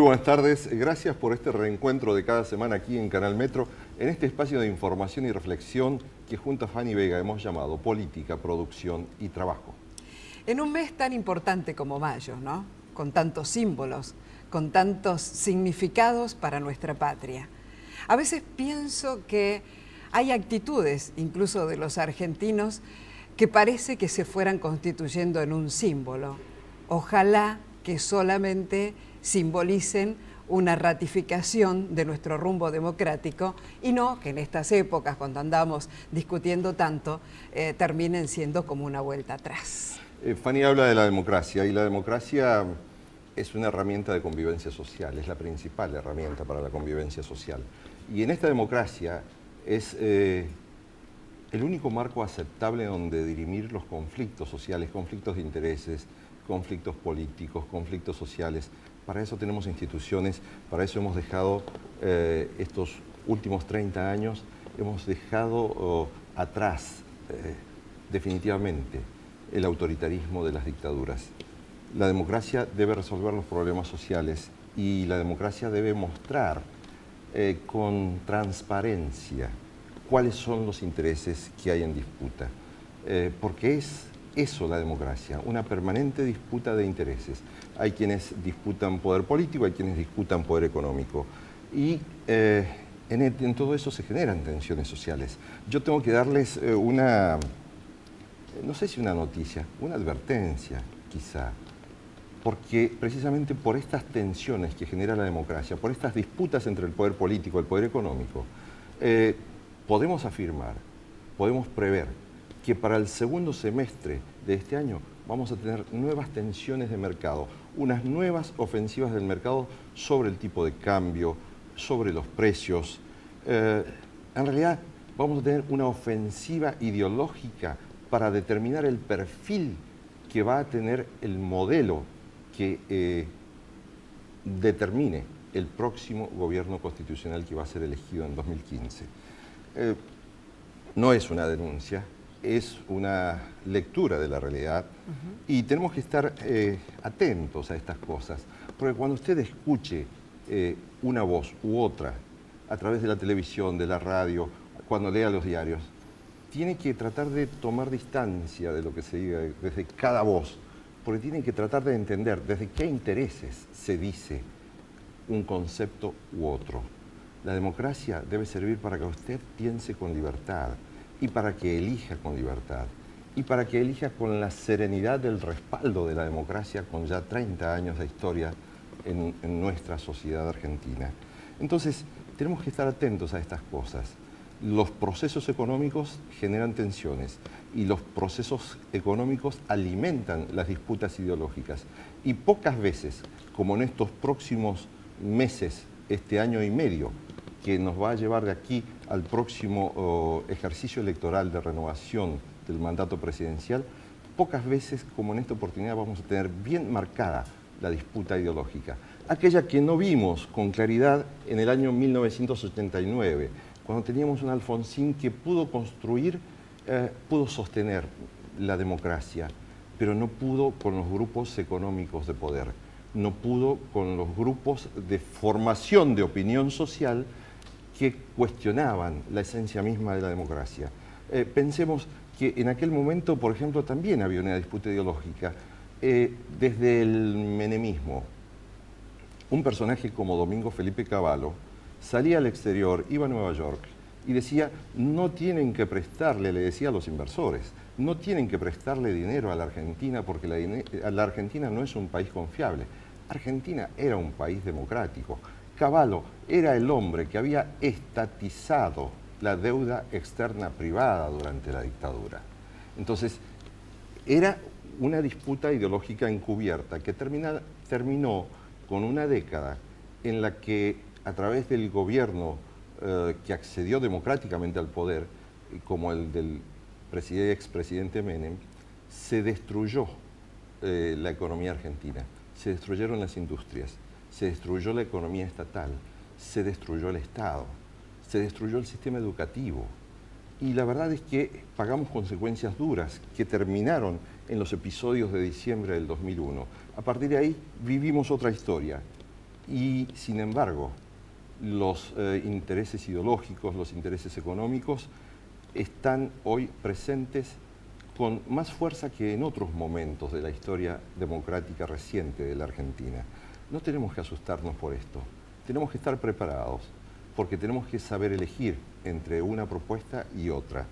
buenas tardes. Gracias por este reencuentro de cada semana aquí en Canal Metro, en este espacio de información y reflexión que junto a Fanny Vega hemos llamado Política, Producción y Trabajo. En un mes tan importante como mayo, ¿no? Con tantos símbolos, con tantos significados para nuestra patria. A veces pienso que hay actitudes, incluso de los argentinos, que parece que se fueran constituyendo en un símbolo. Ojalá que solamente simbolicen una ratificación de nuestro rumbo democrático y no que en estas épocas, cuando andamos discutiendo tanto, terminen siendo como una vuelta atrás. Fanny habla de la democracia y la democracia es una herramienta de convivencia social, es la principal herramienta para la convivencia social. Y en esta democracia es el único marco aceptable donde dirimir los conflictos sociales, conflictos de intereses, conflictos políticos, conflictos sociales. Para eso tenemos instituciones, para eso hemos dejado estos últimos 30 años, hemos dejado atrás definitivamente el autoritarismo de las dictaduras. La democracia debe resolver los problemas sociales y la democracia debe mostrar con transparencia cuáles son los intereses que hay en disputa. Porque es eso la democracia, una permanente disputa de intereses. Hay quienes disputan poder político, hay quienes disputan poder económico. Y en todo eso se generan tensiones sociales. Yo tengo que darles una, no sé si una noticia, una advertencia quizá. Porque precisamente por estas tensiones que genera la democracia, por estas disputas entre el poder político y el poder económico, podemos afirmar, podemos prever que para el segundo semestre de este año vamos a tener nuevas tensiones de mercado, unas nuevas ofensivas del mercado sobre el tipo de cambio, sobre los precios. En realidad vamos a tener una ofensiva ideológica para determinar el perfil que va a tener el modelo que determine el próximo gobierno constitucional que va a ser elegido en 2015. No es una denuncia, es una lectura de la realidad y tenemos que estar atentos a estas cosas, porque cuando usted escuche una voz u otra a través de la televisión, de la radio, cuando lea los diarios, tiene que tratar de tomar distancia de lo que se diga desde cada voz, porque tiene que tratar de entender desde qué intereses se dice un concepto u otro. La democracia debe servir para que usted piense con libertad y para que elija con libertad y para que elija con la serenidad del respaldo de la democracia con ya 30 años de historia en nuestra sociedad argentina. Entonces, tenemos que estar atentos a estas cosas. Los procesos económicos generan tensiones y los procesos económicos alimentan las disputas ideológicas. Y pocas veces, como en estos próximos meses, este año y medio, que nos va a llevar de aquí al próximo ejercicio electoral de renovación del mandato presidencial, pocas veces como en esta oportunidad vamos a tener bien marcada la disputa ideológica. Aquella que no vimos con claridad en el año 1989, cuando teníamos un Alfonsín que pudo construir, pudo sostener la democracia, pero no pudo con los grupos económicos de poder, no pudo con los grupos de formación de opinión social que cuestionaban la esencia misma de la democracia. Pensemos que en aquel momento, por ejemplo, también había una disputa ideológica. Desde el menemismo, un personaje como Domingo Felipe Cavallo salía al exterior, iba a Nueva York y decía, no tienen que prestarle, le decía a los inversores, no tienen que prestarle dinero a la Argentina porque la Argentina no es un país confiable. Argentina era un país democrático. Cavallo era el hombre que había estatizado la deuda externa privada durante la dictadura. Entonces, era una disputa ideológica encubierta que terminó con una década en la que a través del gobierno que accedió democráticamente al poder, como el del expresidente Menem, se destruyó la economía argentina, se destruyeron las industrias, se destruyó la economía estatal, se destruyó el Estado, se destruyó el sistema educativo. Y la verdad es que pagamos consecuencias duras que terminaron en los episodios de diciembre del 2001. A partir de ahí vivimos otra historia. Y sin embargo, los intereses ideológicos, los intereses económicos están hoy presentes con más fuerza que en otros momentos de la historia democrática reciente de la Argentina. No tenemos que asustarnos por esto, tenemos que estar preparados, porque tenemos que saber elegir entre una propuesta y otra.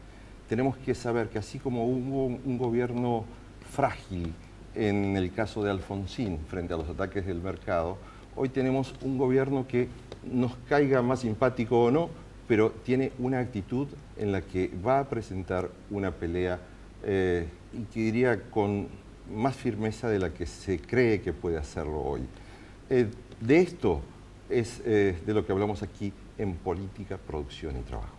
Tenemos que saber que así como hubo un gobierno frágil en el caso de Alfonsín frente a los ataques del mercado, hoy tenemos un gobierno que nos caiga más simpático o no, pero tiene una actitud en la que va a presentar una pelea y que diría con más firmeza de la que se cree que puede hacerlo hoy. De esto es de lo que hablamos aquí en Política, Producción y Trabajo.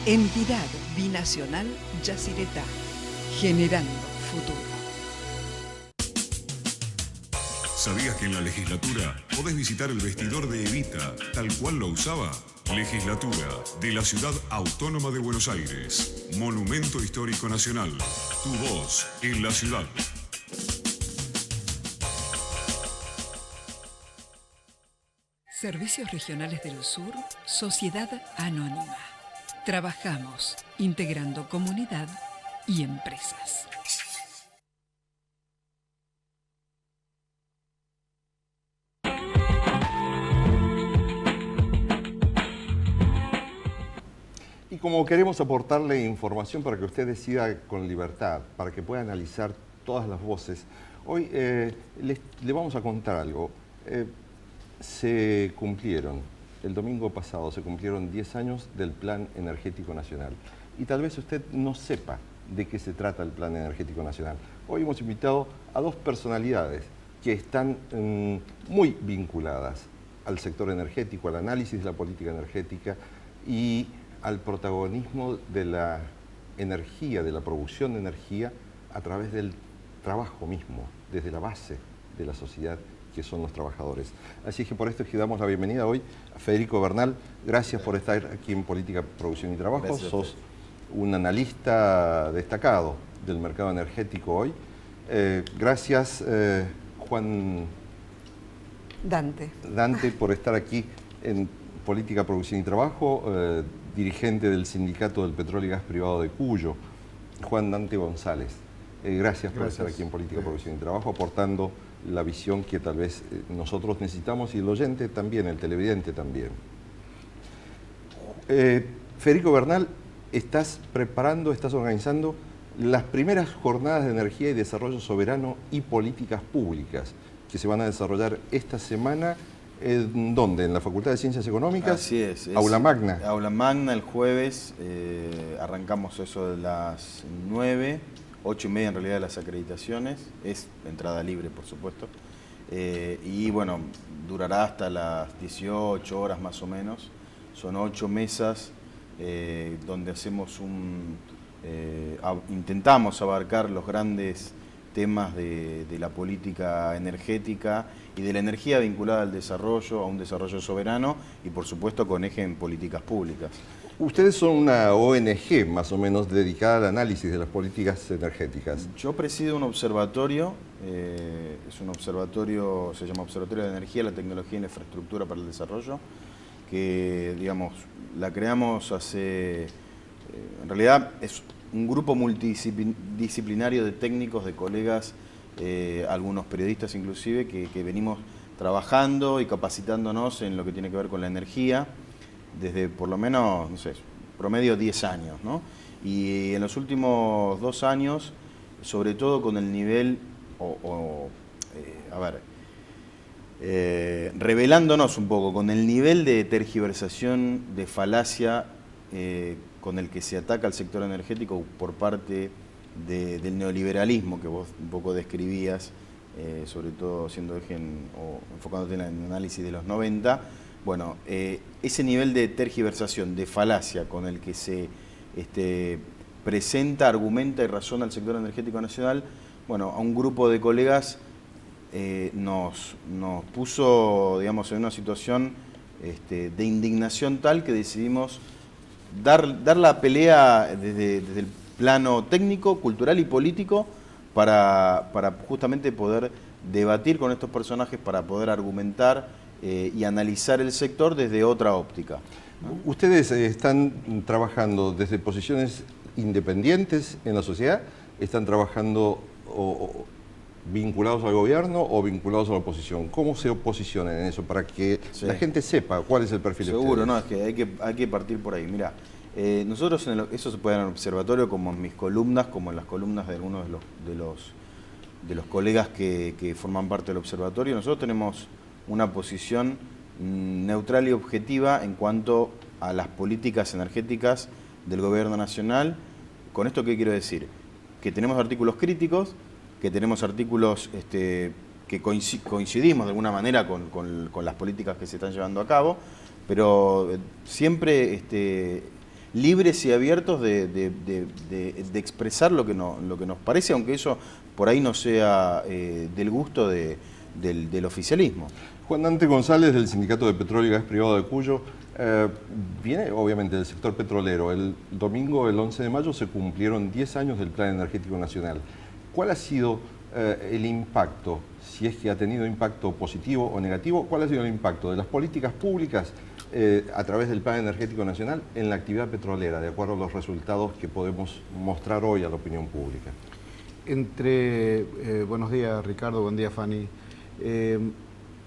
Entidad Binacional Yacyretá, generando futuro. ¿Sabías que en la legislatura podés visitar el vestidor de Evita, tal cual lo usaba? Legislatura de la Ciudad Autónoma de Buenos Aires. Monumento Histórico Nacional. Tu voz en la ciudad. Servicios Regionales del Sur, Sociedad Anónima. Trabajamos integrando comunidad y empresas. Y como queremos aportarle información para que usted decida con libertad, para que pueda analizar todas las voces, hoy le vamos a contar algo. Se cumplieron, el domingo pasado se cumplieron 10 años del Plan Energético Nacional. Y tal vez usted no sepa de qué se trata el Plan Energético Nacional. Hoy hemos invitado a dos personalidades que están muy vinculadas al sector energético, al análisis de la política energética y al protagonismo de la energía, de la producción de energía a través del trabajo mismo, desde la base de la sociedad, que son los trabajadores. Así que por esto es que damos la bienvenida hoy a Federico Bernal. Gracias por estar aquí en Política, Producción y Trabajo. Gracias. Sos un analista destacado del mercado energético hoy. Gracias, Juan Dante, por estar aquí en Política, Producción y Trabajo, dirigente del Sindicato del Petróleo y Gas Privado de Cuyo, Juan Dante González. Gracias por estar aquí en Política, Producción y Trabajo, aportando la visión que tal vez nosotros necesitamos y el oyente también, el televidente también. Federico Bernal, estás preparando, estás organizando las primeras jornadas de energía y desarrollo soberano y políticas públicas que se van a desarrollar esta semana. ¿Dónde? ¿En la Facultad de Ciencias Económicas? Así es. Aula Magna. Aula Magna el jueves, arrancamos eso de las 9, 8:30 en realidad de las acreditaciones, es entrada libre por supuesto, y bueno, durará hasta las 18 horas más o menos. Son 8 mesas donde hacemos intentamos abarcar los grandes temas de la política energética y de la energía vinculada al desarrollo, a un desarrollo soberano y por supuesto con eje en políticas públicas. Ustedes son una ONG más o menos dedicada al análisis de las políticas energéticas. Yo presido un observatorio, es un observatorio, se llama Observatorio de Energía, la Tecnología y la Infraestructura para el Desarrollo, que digamos, la creamos hace, en realidad es un grupo multidisciplinario de técnicos, de colegas, algunos periodistas inclusive, que venimos trabajando y capacitándonos en lo que tiene que ver con la energía, desde por lo menos, no sé, promedio 10 años, ¿no? Y en los últimos 2 años, sobre todo con el nivel, revelándonos un poco con el nivel de tergiversación, de falacia con el que se ataca al sector energético por parte del neoliberalismo que vos un poco describías, sobre todo siendo eje o enfocándote en el análisis de los 90. Bueno, ese nivel de tergiversación, de falacia con el que se presenta, argumenta y razona el sector energético nacional, bueno, a un grupo de colegas nos puso, digamos, en una situación de indignación tal que decidimos dar la pelea desde el plano técnico, cultural y político para justamente poder debatir con estos personajes, para poder argumentar y analizar el sector desde otra óptica, ¿no? Ustedes están trabajando desde posiciones independientes en la sociedad, están trabajando vinculados al gobierno o vinculados a la oposición. ¿Cómo se posicionan en eso para que la gente sepa cuál es el perfil de ustedes? Seguro, no, es que hay que partir por ahí. Mira, nosotros, eso se puede ver en el observatorio, como en mis columnas, como en las columnas de algunos de los colegas que forman parte del observatorio. Nosotros tenemos una posición neutral y objetiva en cuanto a las políticas energéticas del gobierno nacional. ¿Con esto qué quiero decir? Que tenemos artículos críticos, que tenemos artículos que coincidimos de alguna manera con las políticas que se están llevando a cabo, pero siempre libres y abiertos de expresar lo que nos parece, aunque eso por ahí no sea del gusto del oficialismo. Juan Dante González, del Sindicato de Petróleo y Gas Privado de Cuyo, viene obviamente del sector petrolero. El domingo, el 11 de mayo, se cumplieron 10 años del Plan Energético Nacional. ¿Cuál ha sido el impacto, si es que ha tenido impacto positivo o negativo, cuál ha sido el impacto de las políticas públicas a través del Plan Energético Nacional en la actividad petrolera, de acuerdo a los resultados que podemos mostrar hoy a la opinión pública? Buenos días, Ricardo, buen día, Fanny.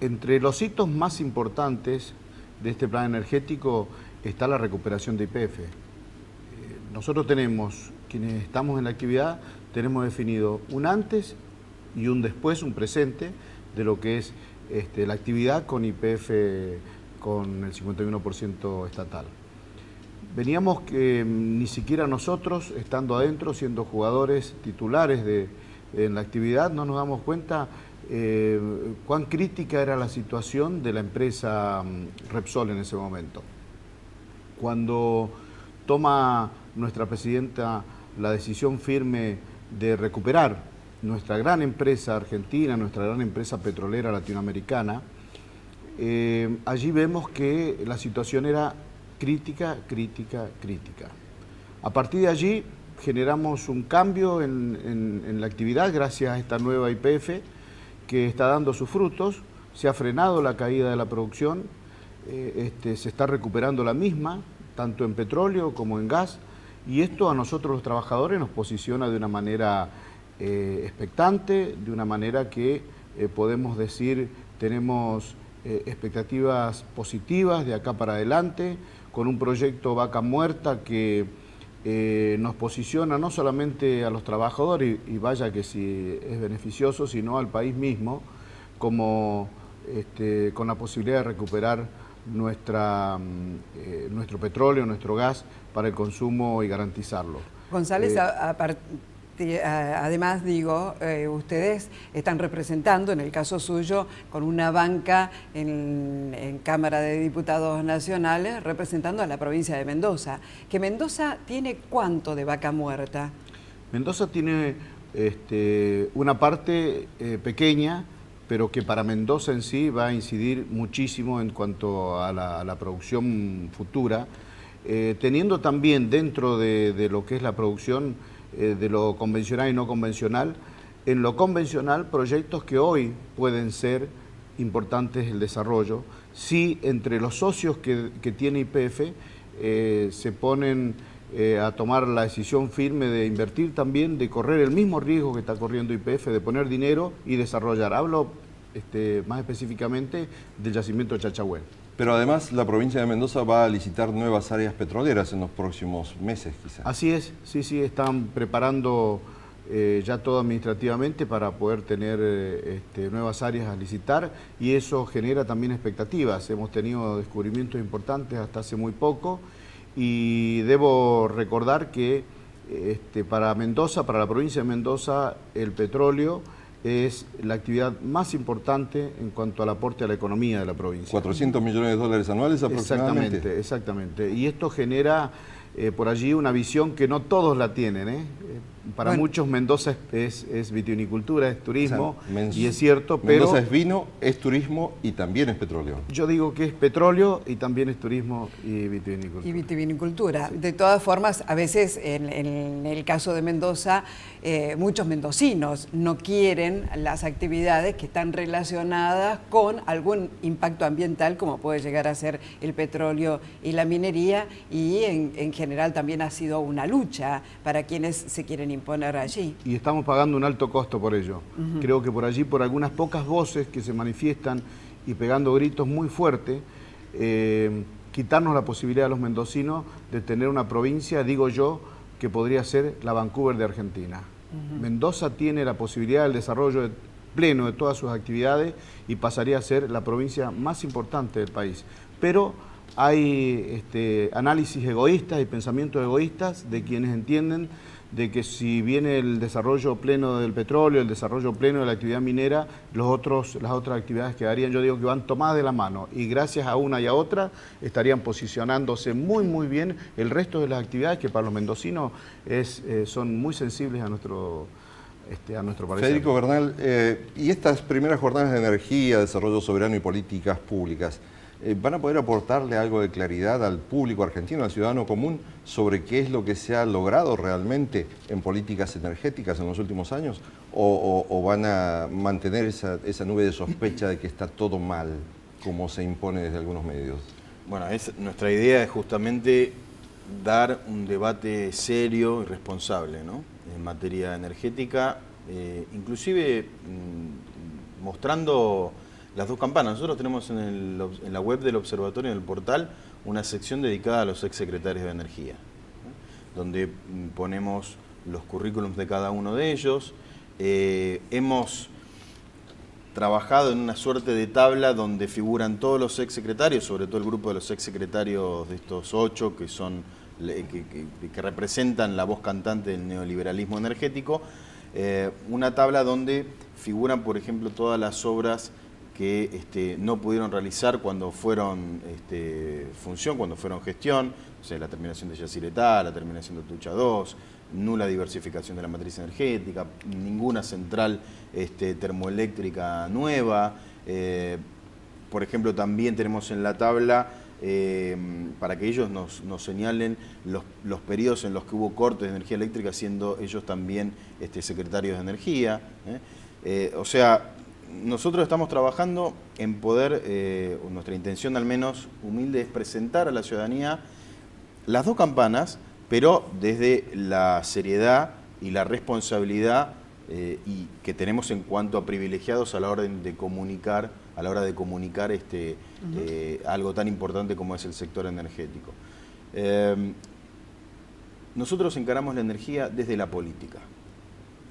Entre los hitos más importantes de este plan energético está la recuperación de YPF. Nosotros tenemos, quienes estamos en la actividad, tenemos definido un antes y un después, un presente, de lo que es la actividad con YPF con el 51% estatal. Veníamos que ni siquiera nosotros, estando adentro, siendo jugadores titulares en la actividad, no nos damos cuenta cuán crítica era la situación de la empresa Repsol en ese momento. Cuando toma nuestra presidenta la decisión firme de recuperar nuestra gran empresa argentina, nuestra gran empresa petrolera latinoamericana, allí vemos que la situación era crítica. A partir de allí generamos un cambio en la actividad gracias a esta nueva YPF que está dando sus frutos. Se ha frenado la caída de la producción, se está recuperando la misma, tanto en petróleo como en gas, y esto a nosotros los trabajadores nos posiciona de una manera expectante, de una manera que podemos decir tenemos expectativas positivas de acá para adelante, con un proyecto Vaca Muerta que nos posiciona no solamente a los trabajadores, y vaya que sí es beneficioso, sino al país mismo, como con la posibilidad de recuperar nuestro petróleo, nuestro gas para el consumo y garantizarlo. González, además digo, ustedes están representando, en el caso suyo, con una banca en Cámara de Diputados Nacionales, representando a la provincia de Mendoza. ¿Que Mendoza tiene cuánto de vaca muerta? Mendoza tiene una parte pequeña, pero que para Mendoza en sí va a incidir muchísimo en cuanto a la producción futura, teniendo también dentro de lo que es la producción de lo convencional y no convencional, en lo convencional proyectos que hoy pueden ser importantes el desarrollo, si entre los socios que tiene YPF se ponen a tomar la decisión firme de invertir también, de correr el mismo riesgo que está corriendo YPF, de poner dinero y desarrollar. Hablo más específicamente del yacimiento de Chachahuén. Pero además la provincia de Mendoza va a licitar nuevas áreas petroleras en los próximos meses, quizás. Así es, sí, están preparando ya todo administrativamente para poder tener nuevas áreas a licitar, y eso genera también expectativas. Hemos tenido descubrimientos importantes hasta hace muy poco, y debo recordar que para Mendoza, para la provincia de Mendoza, el petróleo es la actividad más importante en cuanto al aporte a la economía de la provincia. 400 millones de dólares anuales aproximadamente. Exactamente. Y esto genera por allí una visión que no todos la tienen. para Bueno. muchos Mendoza es vitivinicultura, es turismo, O sea, y es cierto, Mendoza pero es vino, es turismo y también es petróleo. yo digo que es petróleo y también es turismo y vitivinicultura. Y vitivinicultura. De todas formas, a veces en el caso de Mendoza, muchos mendocinos no quieren las actividades que están relacionadas con algún impacto ambiental, como puede llegar a ser el petróleo y la minería, y en general también ha sido una lucha para quienes se quieren imponer allí. Y estamos pagando un alto costo por ello. Creo que por allí, por algunas pocas voces que se manifiestan y pegando gritos muy fuertes, quitarnos la posibilidad a los mendocinos de tener una provincia, digo yo, que podría ser la Vancouver de Argentina. Mendoza tiene la posibilidad del desarrollo pleno de todas sus actividades y pasaría a ser la provincia más importante del país. Pero hay análisis egoístas y pensamientos egoístas de quienes entienden de que si viene el desarrollo pleno del petróleo, el desarrollo pleno de la actividad minera, las otras actividades quedarían, yo digo que van tomadas de la mano, y gracias a una y a otra estarían posicionándose muy bien el resto de las actividades que para los mendocinos son muy sensibles a nuestro parecer. Federico Bernal, y estas primeras jornadas de energía, desarrollo soberano y políticas públicas, ¿van a poder aportarle algo de claridad al público argentino, al ciudadano común, sobre qué es lo que se ha logrado realmente en políticas energéticas en los últimos años? ¿O van a mantener esa nube de sospecha de que está todo mal, como se impone desde algunos medios? Bueno, nuestra idea es justamente dar un debate serio y responsable, ¿no?, en materia energética, inclusive mostrando las dos campanas. Nosotros tenemos en la web del observatorio, en el portal, una sección dedicada a los exsecretarios de energía, ¿no?, donde ponemos los currículums de cada uno de ellos. Hemos trabajado en una suerte de tabla donde figuran todos los exsecretarios, sobre todo el grupo de los exsecretarios de estos 8 que son que representan la voz cantante del neoliberalismo energético. Una tabla donde figuran, por ejemplo, todas las obras que no pudieron realizar cuando fueron función, cuando fueron gestión, o sea, la terminación de Yacyretá, la terminación de Tucha 2, nula diversificación de la matriz energética, ninguna central termoeléctrica nueva. Por ejemplo, también tenemos en la tabla, para que ellos nos señalen los periodos en los que hubo cortes de energía eléctrica, siendo ellos también secretarios de energía. O sea, nosotros estamos trabajando en poder, nuestra intención al menos humilde, es presentar a la ciudadanía las dos campanas, pero desde la seriedad y la responsabilidad y que tenemos en cuanto a privilegiados a la hora de comunicar, algo tan importante como es el sector energético. Nosotros encaramos la energía desde la política.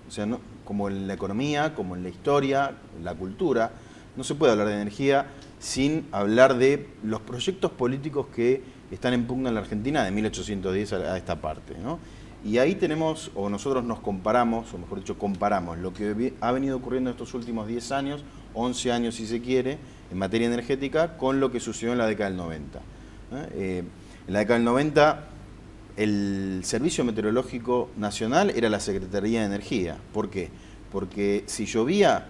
O sea, no, como en la economía, como en la historia, en la cultura, no se puede hablar de energía sin hablar de los proyectos políticos que están en pugna en la Argentina de 1810 a esta parte, ¿no? Y ahí tenemos, o nosotros nos comparamos, o mejor dicho, comparamos lo que ha venido ocurriendo en estos últimos 10 años, 11 años si se quiere, en materia energética, con lo que sucedió en la década del 90. En la década del 90... el Servicio Meteorológico Nacional era la Secretaría de Energía. ¿Por qué? Porque si llovía,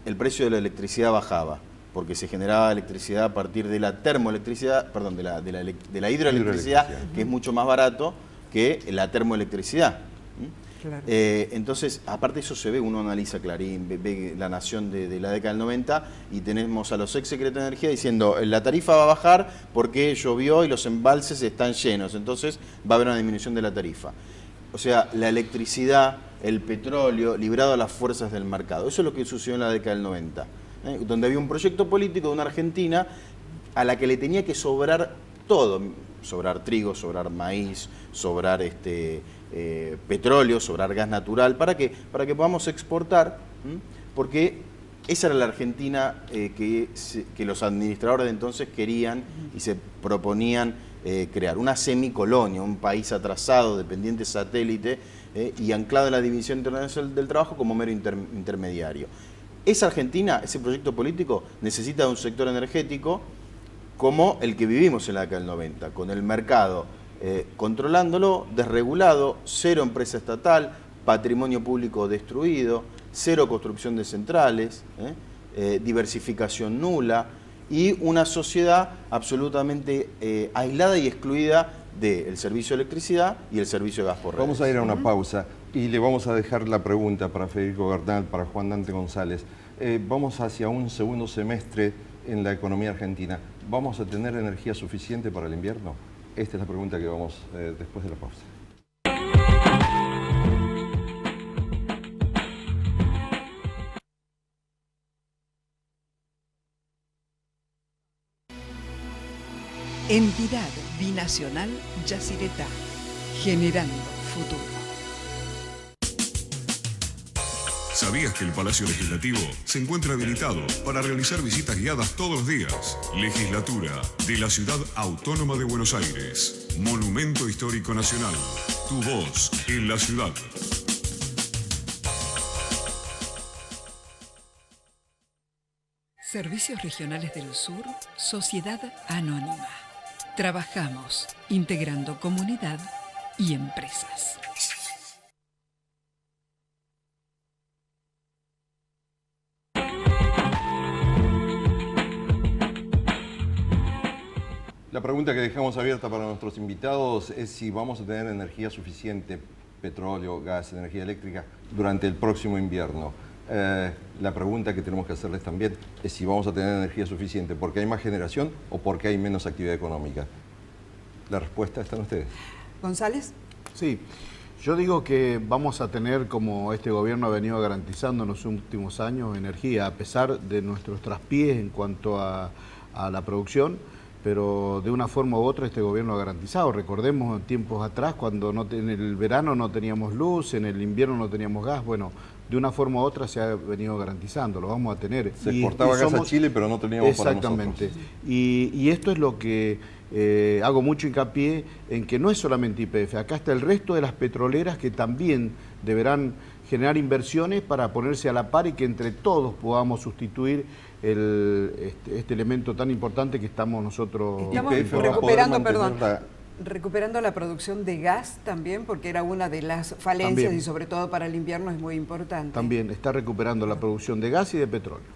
el precio de la electricidad bajaba, porque se generaba electricidad a partir de la termoelectricidad, perdón, de la hidroelectricidad, que es mucho más barato que la termoelectricidad. Claro. Entonces, aparte eso se ve, uno analiza Clarín, ve La Nación de la década del 90 y tenemos a los exsecretarios de energía diciendo la tarifa va a bajar porque llovió y los embalses están llenos, entonces va a haber una disminución de la tarifa. O sea, la electricidad, el petróleo, librado a las fuerzas del mercado. Eso es lo que sucedió en la década del 90, donde había un proyecto político de una Argentina a la que le tenía que sobrar todo, sobrar trigo, sobrar maíz, sobrar petróleo, sobrar gas natural. ¿Para qué? Para que podamos exportar, porque esa era la Argentina que los administradores de entonces querían y se proponían crear. Una semicolonia, un país atrasado, dependiente satélite y anclado en la División Internacional del Trabajo como mero intermediario. Esa Argentina, ese proyecto político, necesita de un sector energético como el que vivimos en la década del 90, con el mercado controlándolo, desregulado, cero empresa estatal, patrimonio público destruido, cero construcción de centrales, diversificación nula y una sociedad absolutamente aislada y excluida del servicio de electricidad y el servicio de gas por redes. Vamos a ir a una pausa y le vamos a dejar la pregunta para Federico Bernal, para Juan Dante González. Vamos hacia un segundo semestre en la economía argentina. ¿Vamos a tener energía suficiente para el invierno? Esta es la pregunta que vamos después de la pausa. Entidad binacional Yacyretá, generando futuro. ¿Sabías que el Palacio Legislativo se encuentra habilitado para realizar visitas guiadas todos los días? Legislatura de la Ciudad Autónoma de Buenos Aires. Monumento Histórico Nacional. Tu voz en la ciudad. Servicios Regionales del Sur, Sociedad Anónima. Trabajamos integrando comunidad y empresas. La pregunta que dejamos abierta para nuestros invitados es si vamos a tener energía suficiente, petróleo, gas, energía eléctrica, durante el próximo invierno. La pregunta que tenemos que hacerles también es si vamos a tener energía suficiente porque hay más generación o porque hay menos actividad económica. La respuesta está en ustedes. González. Sí, yo digo que vamos a tener, como este gobierno ha venido garantizando en los últimos años, energía, a pesar de nuestros traspiés en cuanto a la producción, pero de una forma u otra este gobierno ha garantizado. Recordemos tiempos atrás, cuando en el verano no teníamos luz, en el invierno no teníamos gas, bueno, de una forma u otra se ha venido garantizando, lo vamos a tener. Se exportaba gas a Chile, pero no teníamos para nosotros. Exactamente. Y esto es lo que hago mucho hincapié en que no es solamente YPF, acá está el resto de las petroleras que también deberán generar inversiones para ponerse a la par y que entre todos podamos sustituir este elemento tan importante que estamos nosotros... Estamos recuperando la producción de gas también, porque era una de las falencias también, y sobre todo para el invierno es muy importante. También está recuperando la producción de gas y de petróleo.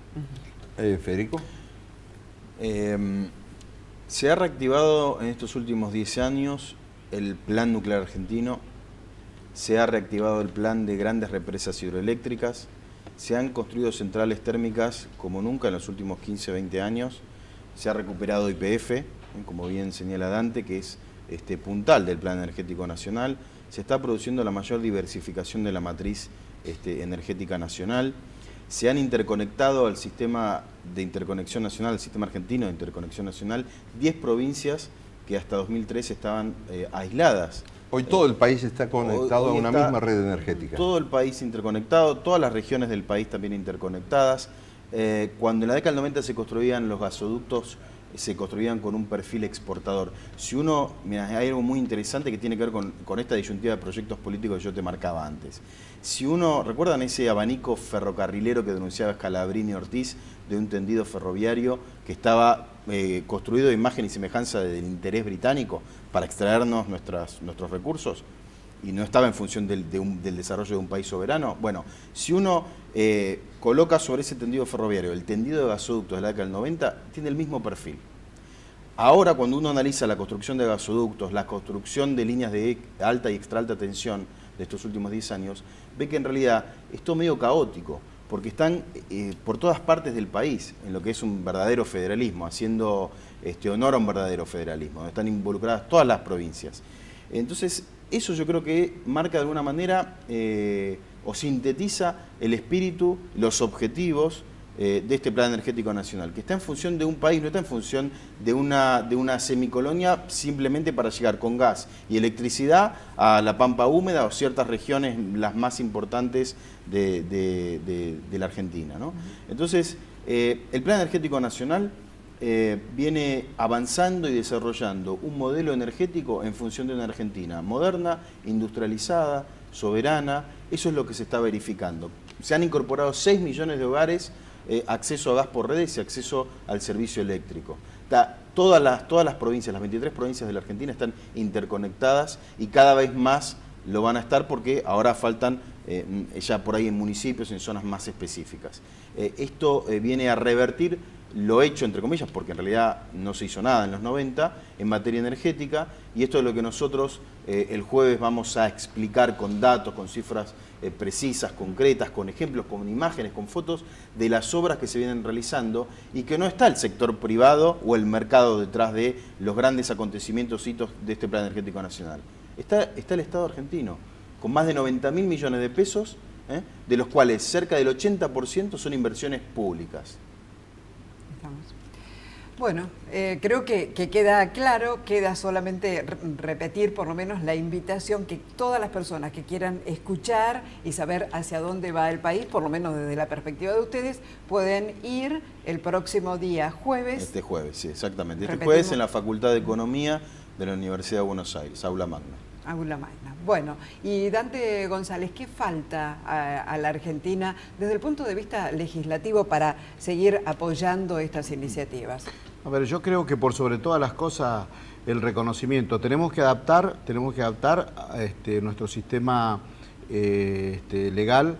Federico. Se ha reactivado en estos últimos 10 años el plan nuclear argentino, se ha reactivado el plan de grandes represas hidroeléctricas, se han construido centrales térmicas como nunca en los últimos 15, 20 años, se ha recuperado YPF, como bien señala Dante, que es puntal del Plan Energético Nacional, se está produciendo la mayor diversificación de la matriz energética nacional, se han interconectado al sistema de interconexión nacional, al sistema argentino de interconexión nacional, 10 provincias que hasta 2013 estaban aisladas. Hoy todo el país está conectado a una misma red energética. Todo el país interconectado, todas las regiones del país también interconectadas. Cuando en la década del 90 se construían los gasoductos, se construían con un perfil exportador. Si uno, mira, hay algo muy interesante que tiene que ver con esta disyuntiva de proyectos políticos que yo te marcaba antes. Si uno, ¿recuerdan ese abanico ferrocarrilero que denunciaba Scalabrini Ortiz de un tendido ferroviario que estaba construido de imagen y semejanza del interés británico para extraernos nuestros recursos? Y no estaba en función del desarrollo de un país soberano. Bueno, si uno coloca sobre ese tendido ferroviario el tendido de gasoductos de la década del 90, tiene el mismo perfil. Ahora, cuando uno analiza la construcción de gasoductos, la construcción de líneas de alta y extra alta tensión de estos últimos 10 años, ve que en realidad es todo medio caótico, porque están por todas partes del país, en lo que es un verdadero federalismo, haciendo honor a un verdadero federalismo, donde están involucradas todas las provincias. Entonces, eso yo creo que marca de alguna manera o sintetiza el espíritu, los objetivos de este Plan Energético Nacional, que está en función de un país, no está en función de una semicolonia simplemente para llegar con gas y electricidad a la pampa húmeda o ciertas regiones las más importantes de la Argentina, ¿no? Entonces, el Plan Energético Nacional viene avanzando y desarrollando un modelo energético en función de una Argentina moderna, industrializada, soberana. Eso es lo que se está verificando. Se han incorporado 6 millones de hogares, acceso a gas por redes y acceso al servicio eléctrico. Todas las provincias, las 23 provincias de la Argentina están interconectadas y cada vez más lo van a estar porque ahora faltan ya por ahí en municipios, en zonas más específicas. Esto viene a revertir lo hecho, entre comillas, porque en realidad no se hizo nada en los 90 en materia energética, y esto es lo que nosotros el jueves vamos a explicar con datos, con cifras precisas, concretas, con ejemplos, con imágenes, con fotos de las obras que se vienen realizando, y que no está el sector privado o el mercado detrás de los grandes acontecimientos, hitos de este Plan Energético Nacional. Está el Estado argentino, con más de 90.000 millones de pesos, de los cuales cerca del 80% son inversiones públicas. Bueno, creo que queda claro, queda solamente repetir por lo menos la invitación que todas las personas que quieran escuchar y saber hacia dónde va el país, por lo menos desde la perspectiva de ustedes, pueden ir el próximo día jueves. Este jueves, sí, exactamente. Este Repetimos. jueves en la Facultad de Economía de la Universidad de Buenos Aires, Aula Magna. Aula Magna. Bueno, y Dante González, ¿qué falta a la Argentina desde el punto de vista legislativo para seguir apoyando estas iniciativas? A ver, yo creo que por sobre todas las cosas el reconocimiento. Tenemos que adaptar nuestro sistema legal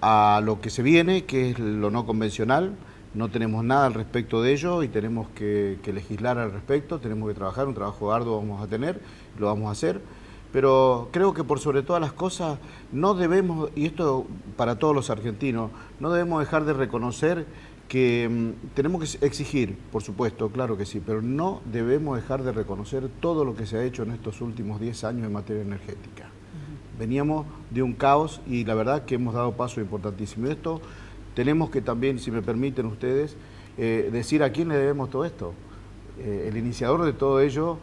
a lo que se viene, que es lo no convencional. No tenemos nada al respecto de ello y tenemos que legislar al respecto, tenemos que trabajar, un trabajo arduo vamos a tener, lo vamos a hacer. Pero creo que por sobre todas las cosas no debemos, y esto para todos los argentinos, no debemos dejar de reconocer que tenemos que exigir, por supuesto, claro que sí, pero no debemos dejar de reconocer todo lo que se ha hecho en estos últimos 10 años en materia energética. Veníamos de un caos y la verdad que hemos dado pasos importantísimos. Y esto tenemos que también, si me permiten ustedes, decir a quién le debemos todo esto. El iniciador de todo ello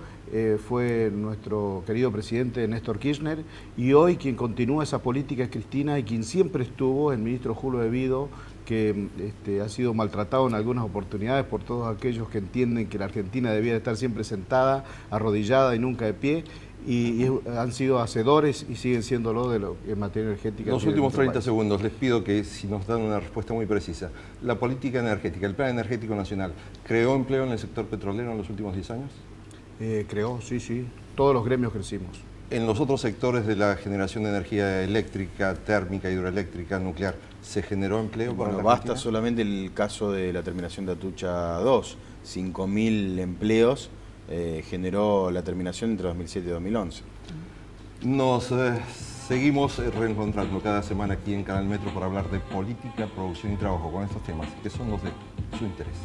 fue nuestro querido presidente Néstor Kirchner, y hoy quien continúa esa política es Cristina, y quien siempre estuvo, el ministro Julio De Vido, que ha sido maltratado en algunas oportunidades por todos aquellos que entienden que la Argentina debía de estar siempre sentada, arrodillada y nunca de pie, y han sido hacedores y siguen siéndolo en materia energética. Los últimos 30 segundos, les pido que si nos dan una respuesta muy precisa. ¿La política energética, el Plan Energético Nacional, creó empleo en el sector petrolero en los últimos 10 años? Creó, sí. Todos los gremios crecimos. ¿En los otros sectores de la generación de energía eléctrica, térmica, hidroeléctrica, nuclear, se generó empleo para la basta Argentina? solamente el caso de la terminación de Atucha 2, 5.000 empleos generó la terminación entre 2007 y 2011. Nos seguimos reencontrando cada semana aquí en Canal Metro para hablar de política, producción y trabajo con estos temas que son los de su interés.